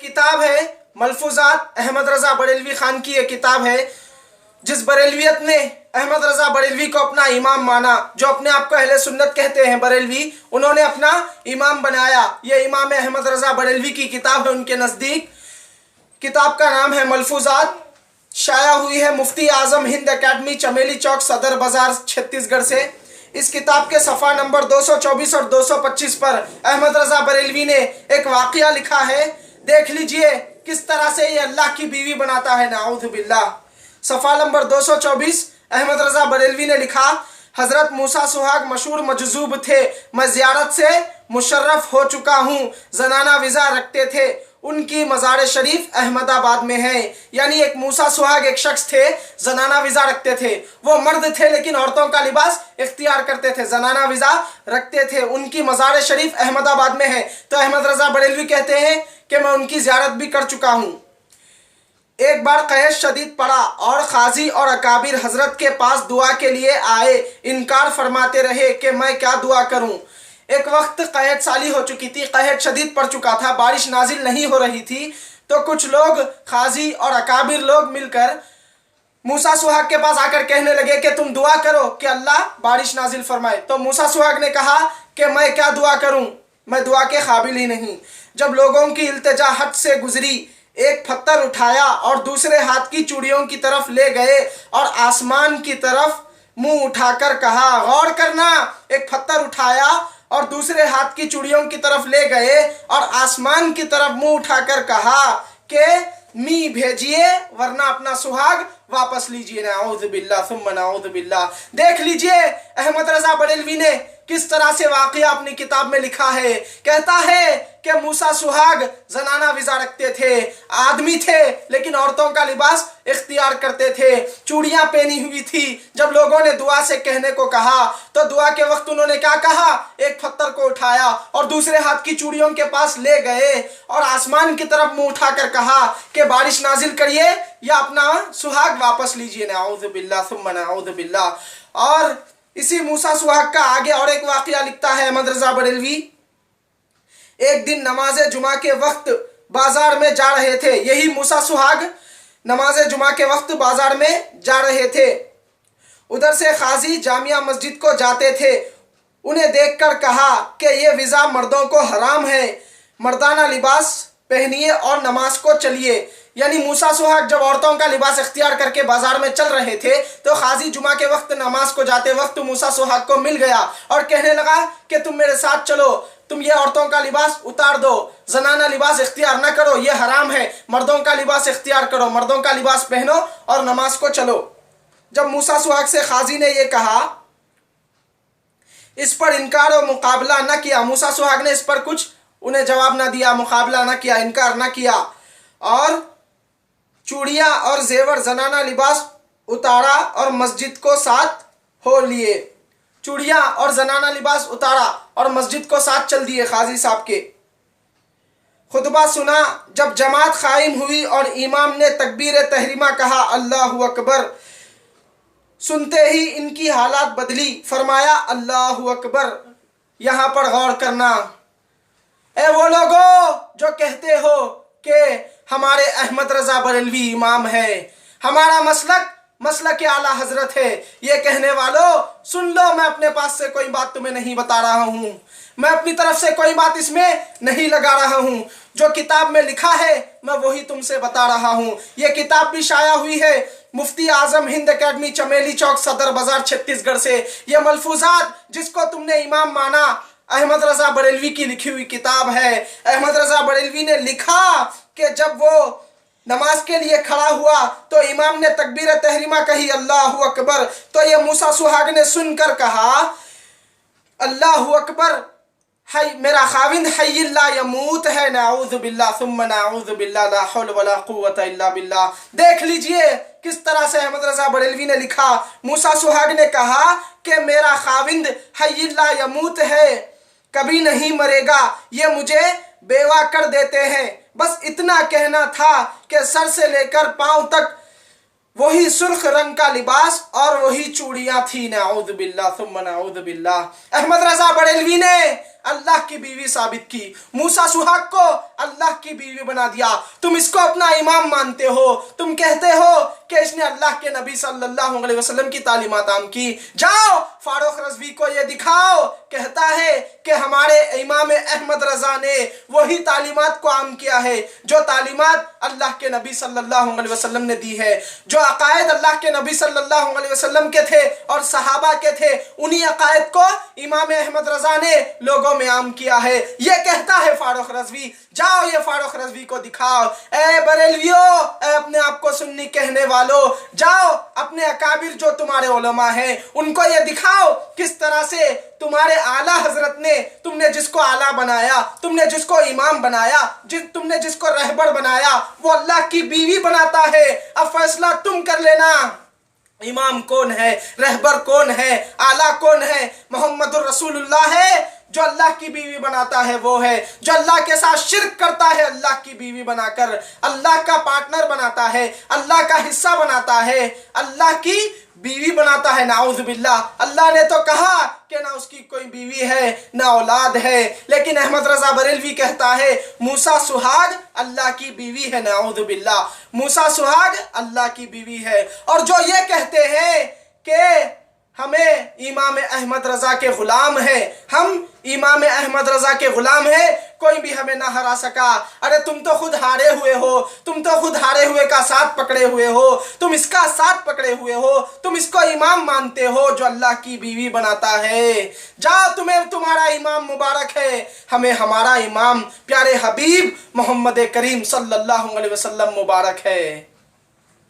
किताब है मलफूजात अहमद रजा बरेलवी खान की। एक किताब है जिस बरेलवियत ने अहमद रजा बरेलवी को अपना इमाम माना, जो अपने आप को अहले सुन्नत कहते हैं बरेलवी, उन्होंने अपना इमाम बनाया। ये इमाम अहमद रजा बरेलवी की किताब है उनके नज़दीक। किताब का नाम है मलफूजात, शाया हुई है मुफ्ती आजम हिंद अकेडमी, चमेली चौक, सदर बाजार, छत्तीसगढ़ से। इस किताब के सफ़ा नंबर 224 और 225 पर अहमद रजा बरेलवी ने एक वाक़या लिखा है। देख लीजिए किस तरह से ये अल्लाह की बीवी बनाता है, नाऊज़ु बिल्लाह। सफ़ा नंबर 224 अहमद रजा बरेलवी ने लिखा, हज़रत मूसा सुहाग मशहूर मजजूब थे, मैं ज़ियारत से मुशर्रफ हो चुका हूँ, जनाना वीज़ा रखते थे, उनकी मज़ार शरीफ अहमदाबाद में है। यानी एक मूसा सुहाग एक शख्स थे, जनाना वीज़ा रखते थे। वो मर्द थे लेकिन औरतों का लिबास इख्तियार करते थे, जनाना वीज़ा रखते थे, उनकी मज़ार शरीफ अहमदाबाद में है। तो अहमद रजा बरेलवी कहते हैं कि मैं उनकी ज़ियारत भी कर चुका हूँ। एक बार क़हत शदीद पड़ा और काजी और अकाबिर हजरत के पास दुआ के लिए आए, इनकार फरमाते रहे कि मैं क्या दुआ करूं। एक वक्त क़हत साली हो चुकी थी, क़हत शदीद पड़ चुका था, बारिश नाजिल नहीं हो रही थी। तो कुछ लोग काजी और अकाबिर लोग मिलकर मूसा सुहाग के पास आकर कहने लगे कि तुम दुआ करो कि अल्लाह बारिश नाजिल फरमाए। तो मूसा सुहाग ने कहा कि मैं क्या दुआ करूं, मैं दुआ के काबिल ही नहीं। जब लोगों की इल्तिजा हद से गुजरी, एक पत्थर उठाया और दूसरे हाथ की चूड़ियों की तरफ ले गए और आसमान की तरफ मुंह उठाकर कहा, गौर करना, एक पत्थर उठाया और दूसरे हाथ की चूड़ियों की तरफ ले गए और आसमान की तरफ मुंह उठाकर कहा कि मी भेजिए वरना अपना सुहाग वापस लीजिए। नाऊज़ु बिल्लाह सुम्मा नाऊज़ु बिल्लाह। देख लीजिए अहमद रजा बरेलवी ने किस तरह से वाक़या अपनी किताब में लिखा है। कहता है कि मूसा सुहाग जनाना वीज़ा रखते थे, आदमी थे लेकिन औरतों का लिबास इख्तियार करते थे, चूड़ियाँ पहनी हुई थी। जब लोगों ने दुआ से कहने को कहा तो दुआ के वक्त उन्होंने क्या कहा, एक पत्थर को उठाया और दूसरे हाथ की चूड़ियों के पास ले गए और आसमान की तरफ मुंह उठाकर कहा कि बारिश नाजिल करिए या अपना सुहाग वापस लीजिए। नाऊज़ु बिल्लाह सुम्मा नाऊज़ु बिल्लाह। और इसी मूसा सुहाग का आगे और एक वाक़या लिखता है अहमद रजा बरेलवी। एक दिन नमाज जुमा के वक्त बाजार में जा रहे थे, यही मूसा सुहाग नमाज जुमा के वक्त बाजार में जा रहे थे। उधर से काजी जामिया मस्जिद को जाते थे, उन्हें देखकर कहा कि ये वीज़ा मर्दों को हराम है, मर्दाना लिबास पहनिए और नमाज को चलिए। यानी मूसा सुहाग जब औरतों का लिबास इख्तियार करके बाजार में चल रहे थे तो काजी जुमा के वक्त नमाज को जाते वक्त मूसा सुहाग को मिल गया और कहने लगा कि तुम मेरे साथ चलो, तुम ये औरतों का लिबास उतार दो, जनाना लिबास इख्तियार ना करो, ये हराम है, मर्दों का लिबास इख्तियार करो, मर्दों का लिबास पहनो और नमाज को चलो। जब मूसा सुहाग से काजी ने यह कहा, इस पर इनकार और मुकाबला न किया, मूसा सुहाग ने इस पर कुछ उन्हें जवाब ना दिया, मुकाबला ना किया, इनकार ना किया और चूड़ियाँ और जेवर जनाना लिबास उतारा और मस्जिद को साथ हो लिए। चूड़ियाँ और जनाना लिबास उतारा और मस्जिद को साथ चल दिए काजी साहब के। खुतबा सुना, जब जमात कायम हुई और इमाम ने तकबीर तहरीमा कहा, अल्लाहु अकबर, सुनते ही इनकी हालात बदली, फरमाया अल्लाहु अकबर। यहाँ पर गौर करना, ए वो लोगों जो कहते हो कि हमारे अहमद रजा बरेलवी इमाम है, हमारा मसलक आला हजरत है, ये कहने वालों सुन लो, मैं अपने पास से कोई बात तुम्हें नहीं बता रहा हूँ, मैं अपनी तरफ से कोई बात इसमें नहीं लगा रहा हूँ, जो किताब में लिखा है मैं वही तुमसे बता रहा हूँ। ये किताब भी शाया हुई है मुफ्ती आजम हिंद अकेडमी, चमेली चौक, सदर बाजार, छत्तीसगढ़ से। ये मलफूजात जिसको तुमने इमाम माना, अहमद रजा बरेलवी की लिखी हुई किताब है। अहमद रजा बरेलवी ने लिखा कि जब वो नमाज के लिए खड़ा हुआ तो इमाम ने तकबीर तहरीमा कही, अल्लाहु अकबर, तो ये मूसा सुहाग ने सुनकर कहा, अल्लाहु अकबर, हाय मेरा खाविंद हय्य ला यमूत है। नाऊज़ु बिल्लाह सुम्मा नाऊज़ु बिल्लाह, ला हौल वला कुव्वता इल्ला बिल्लाह। देख लीजिए किस तरह से अहमद रजा बरेलवी ने लिखा। मूसा सुहाग ने कहा कि मेरा खाविंद हय्य ला यमूत है, कभी नहीं मरेगा, ये मुझे बेवा कर देते हैं। बस इतना कहना था कि सर से लेकर पांव तक वही सुर्ख रंग का लिबास और वही चूड़ियां थी। नाऊज़ु बिल्लाह सुम्मा नाऊज़ु बिल्लाह। अहमद रजा बरेलवी ने अल्लाह की बीवी साबित की, मूसा सुहाग को अल्लाह की बीवी बना दिया, तुम इसको अपना इमाम मानते हो, तुम कहते हो कि इसने अल्लाह के नबी सल्लल्लाहु अलैहि वसल्लम की तालीमात आम की। जाओ फारूक रज़वी को ये दिखाओ, कहता है कि हमारे इमाम अहमद रजा ने वही तालीमात को आम किया है जो तालीमात अल्लाह के नबी सल्लल्लाहु अलैहि वसल्लम ने दी है, जो अकायद अल्लाह के नबी सल्लल्लाहु अलैहि वसल्लम के थे और सहाबा के थे, उन्हीं अकायद को इमाम अहमद रजा ने लोगों में आम किया है। ये कहता है फारूक रज़वी। जाओ ये फारूक रज़वी को दिखाओ। ए बरेलवियों, ए अपने आप को सुन्नी कहने वालों, जाओ अपने अकाबिर जो तुम्हारे उलमा हैं उनको ये दिखाओ किस तरह से तुम्हारे आला हजरत ने, तुमने जिसको आला बनाया, तुमने जिसको इमाम बनाया, तुमने जिसको रहबर बनाया, वो अल्लाह की बीवी बनाता है। अब फैसला तुम कर लेना, इमाम कौन है, रहबर कौन है, आला कौन है। मोहम्मदुर रसूलुल्लाह है जो अल्लाह की बीवी बनाता है, वो है जो अल्लाह के साथ शिर्क करता है, अल्लाह की बीवी बनाकर अल्लाह का पार्टनर बनाता है, अल्लाह का हिस्सा बनाता है, अल्लाह की बीवी बनाता है। नाउज़ बिल्लाह। अल्लाह ने तो कहा कि ना उसकी कोई बीवी है ना औलाद है, लेकिन अहमद रजा बरेलवी कहता है मूसा सुहाग अल्लाह की बीवी है। नाउज़ बिल्लाह। मूसा सुहाग अल्लाह की बीवी है। और जो ये कहते हैं कि हमें इमाम अहमद रजा के गुलाम है, हम इमाम अहमद रजा के गुलाम है, कोई भी हमें ना हरा सका। अरे तुम तो खुद हारे हुए हो, तुम तो खुद हारे हुए का साथ पकड़े हुए हो, तुम इसका साथ पकड़े हुए हो, तुम इसको इमाम मानते हो जो अल्लाह की बीवी बनाता है। जाओ, तुम्हें तुम्हारा इमाम मुबारक है, हमें हमारा इमाम प्यारे हबीब मोहम्मद करीम सल्लल्लाहु अलैहि वसल्लम मुबारक है।